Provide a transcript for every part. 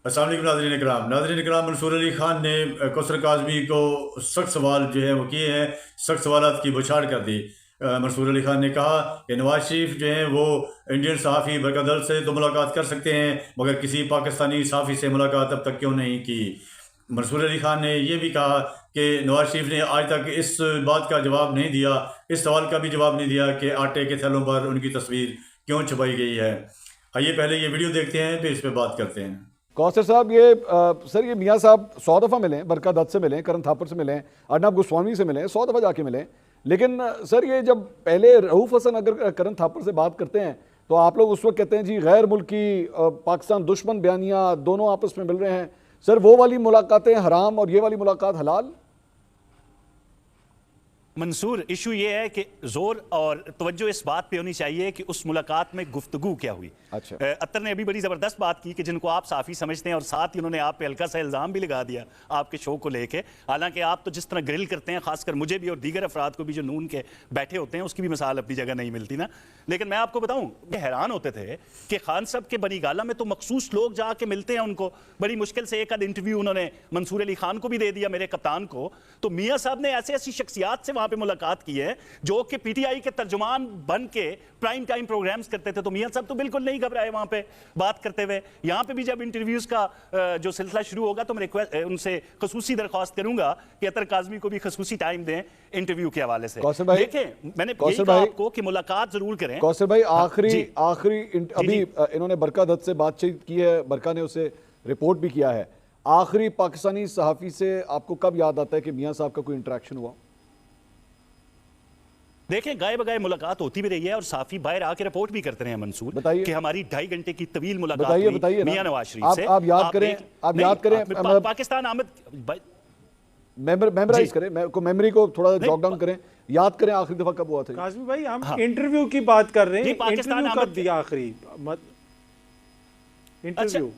अस्सलाम वालेकुम नाज़रीन कराम, मंसूर अली खान ने कौसर काज़मी को सख्त सवाल जो है वो किए हैं, सख्त सवालात की बौछार कर दी। मंसूर अली खान ने कहा कि नवाज शरीफ जो हैं वो इंडियन सहाफ़ी बरकदर से तो मुलाकात कर सकते हैं, मगर किसी पाकिस्तानी सहाफ़ी से मुलाकात अब तक क्यों नहीं की। मंसूर अली खान ने यह भी कहा कि नवाज शरीफ ने आज तक इस बात का जवाब नहीं दिया, इस सवाल का भी जवाब नहीं दिया कि आटे के थैलों पर उनकी तस्वीर क्यों छपाई गई है। आइए पहले ये वीडियो देखते हैं, फिर इस पर बात करते हैं। कौसर साहब, सर ये मियाँ साहब 100 दफ़ा मिले, बरका दत्त से मिले, करण थापर से मिले, अर्नब गोस्वामी से मिले, 100 दफ़ा जाके मिले, लेकिन सर ये जब पहले रऊफ हसन अगर करण थापर से बात करते हैं तो आप लोग उस वक्त कहते हैं जी गैर मुल्की पाकिस्तान दुश्मन बयानियाँ दोनों आपस में मिल रहे हैं। सर वो वाली मुलाकातें हराम और ये वाली मुलाकात हलाल? मंसूर, इशू ये है कि जोर और तवज्जो इस बात पे होनी चाहिए कि उस मुलाकात में गुफ्तगू क्या हुई। अच्छा। अत्तर ने अभी बड़ी ज़बरदस्त बात की कि जिनको आप साफ़ी समझते हैं और साथ ही उन्होंने आप पे हल्का सा इल्ज़ाम भी लगा दिया आपके शो को लेके। हालांकि आप तो जिस तरह ग्रिल करते हैं, खासकर मुझे भी और दीगर अफराद को भी जो नून के बैठे होते हैं, उसकी भी मिसाल अपनी जगह नहीं मिलती ना। लेकिन मैं आपको बताऊं, ये हैरान होते थे कि खान साहब के बनी गाला में तो मखसूस लोग जाके मिलते हैं उनको, बड़ी मुश्किल से एक आध इंटरव्यू उन्होंने मंसूर अली खान को भी दे दिया, मेरे कप्तान को। तो मियाँ साहब ने ऐसे ऐसी शख्सियात से वहां पे मुलाकात की है जो कि पीटीआई के तर्जुमान बन के प्राइम टाइम प्रोग्राम्स करते थे। तो मियाँ साहब तो बिल्कुल नहीं घबराए वहां पे बात करते हुए। यहां पे भी जब इंटरव्यूज का जो सिलसिला शुरू होगा तो मैं उनसे खसूसी दरख्वास्त करूंगा कि अतर काज़मी को भी खसूसी टाइम दें इंटरव्यू के हवाले से। देखें, मैंने यही कहा आपको कि मुलाकात जरूर करें। कौसर भाई, आखिरी अभी इन्होंने बरका दत्त से बातचीत की है, बरका ने उसे रिपोर्ट भी किया है। आखिरी पाकिस्तानी सहाफी से आपको कब याद आता है कि मियाँ साहब का कोई इंटरेक्शन हुआ? देखें, गाय बगाए मुलाकात होती भी रही है और साफी बाहर आके रिपोर्ट भी करते रहे हैं मंसूर, बताइए कि हमारी 2.5 घंटे की तवील मुलाकात हुई मियां नवाज शरीफ से। आप याद करें, पाकिस्तान आमद मेमोराइज करें, मेमोरी को थोड़ा जॉग डाउन करें, याद करें आखिरी दफा कब हुआ था। काज़मी भाई, हम इंटरव्यू की बात कर रहे हैं। पाकिस्तान कब दिया आखिरी इंटरव्यू?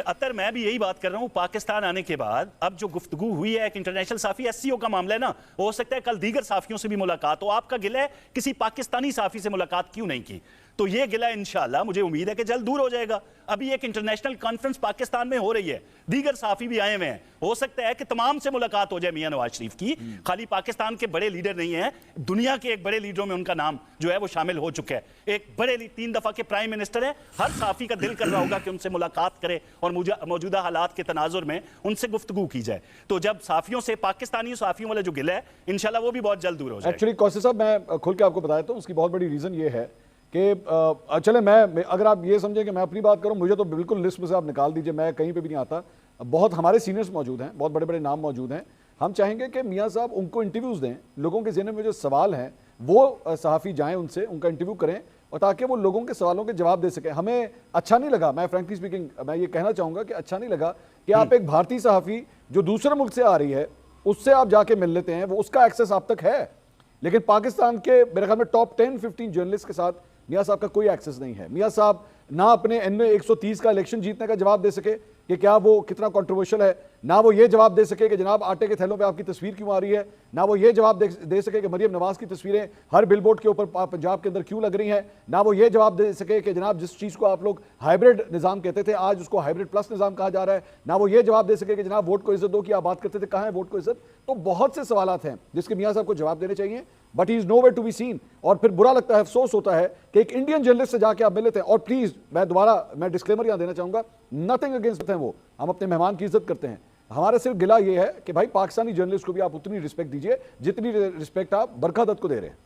अतर मैं भी यही बात कर रहा हूं, पाकिस्तान आने के बाद अब जो गुफ्तगू हुई है, एक इंटरनेशनल साफी एससीओ का मामला है ना, हो सकता है कल दीगर साफियों से भी मुलाकात हो। आपका गिला है किसी पाकिस्तानी साफी से मुलाकात क्यों नहीं की, तो ये गिला इंशाल्लाह मुझे उम्मीद है कि जल्द दूर हो जाएगा। अभी एक इंटरनेशनल कॉन्फ्रेंस पाकिस्तान में हो रही है, दीगर साफी भी आए हुए हैं, हो सकता है कि तमाम से मुलाकात हो जाए मियां नवाज शरीफ की। खाली पाकिस्तान के बड़े लीडर नहीं है, दुनिया के एक बड़े लीडरों में उनका नाम जो है वो शामिल हो चुका है। एक बड़े 3 दफा के प्राइम मिनिस्टर है, हर साफी का दिल कर रहा होगा कि उनसे मुलाकात करे और मौजूदा हालात के तनाजुर में उनसे गुफ्तगू की जाए। तो जब साफियों से पाकिस्तानी साफियों वाला जो गिला है, इंशाल्लाह वो भी बहुत जल्द दूर हो जाए। एक्चुअली कौसर साहब, मैं खुल के आपको बताया, तो उसकी बहुत बड़ी रीजन ये है कि चले मैं अगर आप ये समझें कि मैं अपनी बात करूं, मुझे तो बिल्कुल लिस्ट में से आप निकाल दीजिए, मैं कहीं पे भी नहीं आता। बहुत हमारे सीनियर्स मौजूद हैं, बहुत बड़े बड़े नाम मौजूद हैं। हम चाहेंगे कि मियाँ साहब उनको इंटरव्यूज़ दें, लोगों के ज़हन में जो सवाल हैं वो सहाफ़ी जाएँ उनसे, उनका इंटरव्यू करें, और ताकि वो लोगों के सवालों के जवाब दे सकें। हमें अच्छा नहीं लगा, मैं फ्रैंकली स्पीकिंग मैं ये कहना चाहूँगा कि अच्छा नहीं लगा कि आप एक भारतीय सहाफ़ी जो दूसरे मुल्क से आ रही है उससे आप जाके मिल लेते हैं, वो उसका एक्सेस आप तक है, लेकिन पाकिस्तान के मेरे ख्याल में टॉप 10-15 जर्नलिस्ट के साथ मियाँ साहब का कोई एक्सेस नहीं है। मियाँ साहब ना अपने NA 130 का इलेक्शन जीतने का जवाब दे सके कि क्या वो कितना कंट्रोवर्शियल है, ना वो ये जवाब दे सके कि जनाब आटे के थैलों पे आपकी तस्वीर क्यों आ रही है, ना वो ये जवाब दे सके कि मरियम नवाज की तस्वीरें हर बिलबोर्ड के ऊपर पंजाब के अंदर क्यों लग रही हैं, ना वो ये जवाब दे सके कि जनाब जिस चीज़ को आप लोग हाइब्रिड निज़ाम कहते थे आज उसको हाइब्रिड प्लस निज़ाम कहा जा रहा है, ना वो ये जवाब दे सके कि जनाब वोट को इज्जत दो की आप बात करते थे, कहाँ है वोट को इज्जत। तो बहुत से सवालात हैं जिसके मियाँ साहब को जवाब देने चाहिए, but he is no way to be seen. और फिर बुरा लगता है, अफसोस होता है कि एक इंडियन जर्नलिस्ट से जाके आप मिल लेते हैं। और प्लीज मैं डिस्क्लेमर यहां देना चाहूंगा, नथिंग अगेंस्ट हैं वो, हम अपने मेहमान की इज्जत करते हैं। हमारा सिर्फ गिला ये है कि भाई पाकिस्तानी जर्नलिस्ट को भी आप उतनी रिस्पेक्ट दीजिए जितनी रिस्पेक्ट आप बरका दत्त को दे रहे हैं।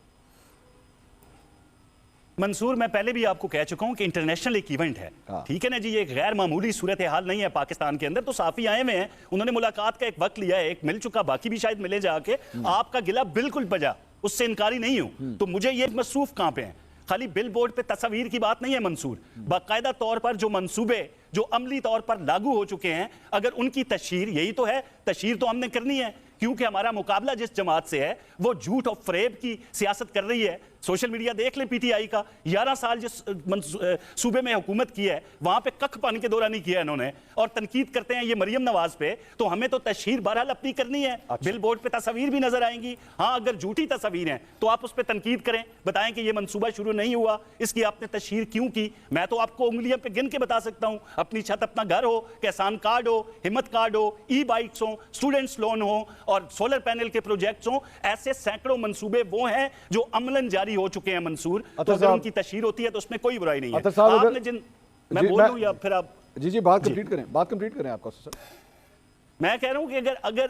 मंसूर, मैं पहले भी आपको कह चुका हूं कि इंटरनेशनल एक इवेंट है, ठीक है ना जी, ये एक गैर मामूली सूरत हाल नहीं है पाकिस्तान के अंदर। तो साफी आए हुए हैं, उन्होंने मुलाकात का एक वक्त लिया है, एक मिल चुका, बाकी भी शायद मिले जाके। आपका गिला बिल्कुल बजा, उससे इनकारी नहीं हूं। तो मुझे ये मसरूफ कहां पे हैं, खाली बिल बोर्ड पे तस्वीर की बात नहीं है मंसूर, बाकायदा तौर पर जो मंसूबे जो अमली तौर पर लागू हो चुके हैं, अगर उनकी तशहीर, यही तो है, तशहीर तो हमने करनी है, क्योंकि हमारा मुकाबला जिस जमात से है वो झूठ और फरेब की सियासत कर रही है। सोशल मीडिया देख लें पीटीआई का, 11 साल जिस सूबे में हुकूमत की है वहां पे कख पानी के दौरा नहीं किया इन्होंने, और तनकीद करते हैं ये मरियम नवाज पे। तो हमें तो तशहीर बहरहाल अपनी करनी है, बिल बोर्ड पे तस्वीर भी नजर आएंगी। हाँ, अगर झूठी तस्वीर है तो आप उस पर तनकीद करें, बताएं कि ये मंसूबा शुरू नहीं हुआ, इसकी आपने तशहीर क्यों की। मैं तो आपको उंगलियों पे गिन के बता सकता हूं, अपनी छत अपना घर हो, किसान कार्ड हो, हिम्मत कार्ड हो, ई बाइक्स हो, स्टूडेंट्स लोन हो और सोलर पैनल के प्रोजेक्ट्स हो, ऐसे सैकड़ों मंसूबे वो हैं जो अमलन जारी हो चुके हैं मंसूर। तो अगर उनकी तशहीर होती है तो उसमें कोई बुराई नहीं है। आपने जिन मैं बोल दूं या फिर आप जी बात कंप्लीट करें आपका सर। मैं कह रहा हूं कि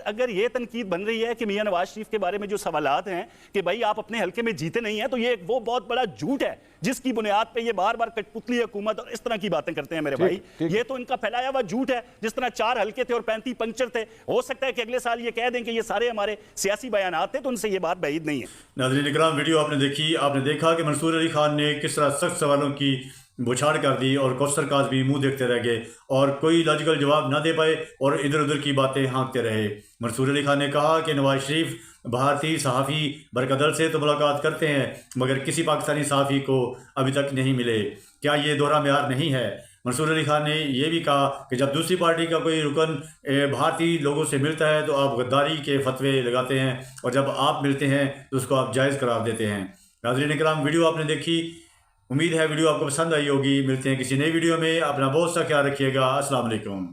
अगर ये तनकीद बन रही है कि मियां नवाज शरीफ के बारे में जो सवालात हैं कि भाई आप अपने हल्के में जीते नहीं हैं, तो ये वो बहुत बड़ा झूठ है जिसकी बुनियाद पे ये बार बार कठपुतली हुकूमत और इस तरह की बातें करते हैं मेरे भाई। ये तो इनका फैलाया हुआ झूठ है। जिस तरह 4 हल्के थे और 35 पंक्चर थे, हो सकता है कि अगले साल ये कह दें कि ये सारे हमारे सियासी बयानात थे, तो उनसे ये बात बाइद नहीं है। नाज़रीन इकराम, वीडियो आपने देखी, आपने देखा कि मंसूर अली खान ने किस तरह सख्त सवालों की बुछाड़ कर दी और कौसर काज़मी मुंह देखते रह गए और कोई लॉजिकल जवाब ना दे पाए और इधर उधर की बातें हाँकते रहे। मंसूर अली खान ने कहा कि नवाज शरीफ भारतीय सहाफ़ी बरकदर से तो मुलाकात करते हैं मगर किसी पाकिस्तानी सहाफ़ी को अभी तक नहीं मिले। क्या ये दोहरा मेयार नहीं है? मंसूर अली खान ने यह भी कहा कि जब दूसरी पार्टी का कोई रुकन भारतीय लोगों से मिलता है तो आप गद्दारी के फतवे लगाते हैं और जब आप मिलते हैं तो उसको आप जायज़ करार देते हैं। नाज़रीन इकराम, वीडियो आपने देखी, उम्मीद है वीडियो आपको पसंद आई होगी। मिलते हैं किसी नई वीडियो में, अपना बहुत सा ख्याल रखिएगा। अस्सलाम वालेकुम।